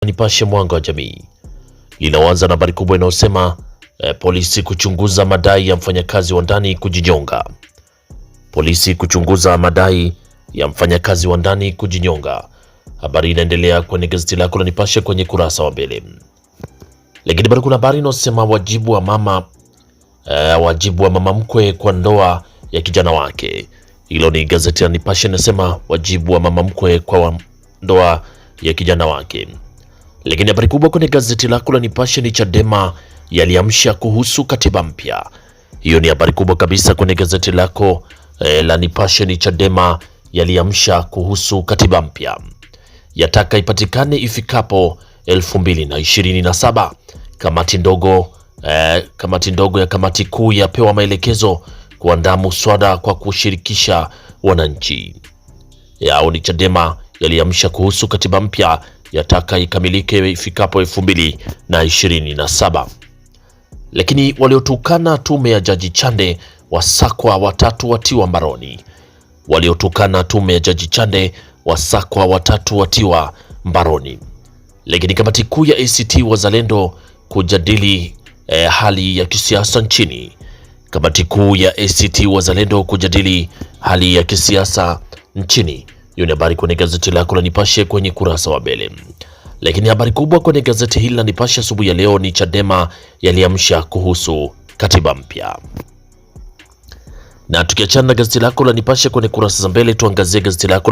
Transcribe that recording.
Nipashe mwanga wa jamii linaanza na habari kubwa inayosema polisi kuchunguza madai ya mfanyakazi wa ndani kujinyonga. Polisi kuchunguza madai ya mfanyakazi wa ndani kujinyonga. Habari inaendelea kwenye gazeti lako la Nipashe kwenye kurasa wa mbele. Lakini bado kuna habari inayosema wajibu wa mama mkwe kwa ndoa ya kijana wake. Hilo ni gazeti la Nipashe inasema wajibu wa mama mkwe kwa ndoa ya kijana wake. Lakini habari kubwa kwenye gazeti lako la Nipashe ni Chadema yaliamsha kuhusu katiba mpya. Hiyo ni habari kubwa kabisa kwenye gazeti lako la Nipashe ni Chadema yaliamsha kuhusu katiba mpya. Yataka ipatikane ifikapo 2027. Kamati ndogo ya kamati kuu yapewa maelekezo kuandaa muswada kwa kushirikisha wananchi. Yao ni Chadema yaliamsha kuhusu katiba mpya, yataka ikamilike ifikapo 2027. Lakini waliotukana tume ya Jaji Chande wasakwa, watatu watiwa mbaroni. Waliotukana tume ya Jaji Chande wasakwa, watatu watiwa mbaroni. Lakini kamati kuu ya ACT Wazalendo kujadili hali ya kisiasa nchini. Kamati kuu ya ACT Wazalendo kujadili hali ya kisiasa nchini. Hiyo ni habari kwenye gazeti lako la Nipashe kwenye kurasa wa mbele. Lakini habari kubwa kwenye gazeti hili la Nipashe asubuhi ya leo ni Chadema yaliamsha kuhusu katiba mpya. Na tukiachana na gazeti lako la Nipashe kwenye kurasa za mbele, tuangazie gazeti lako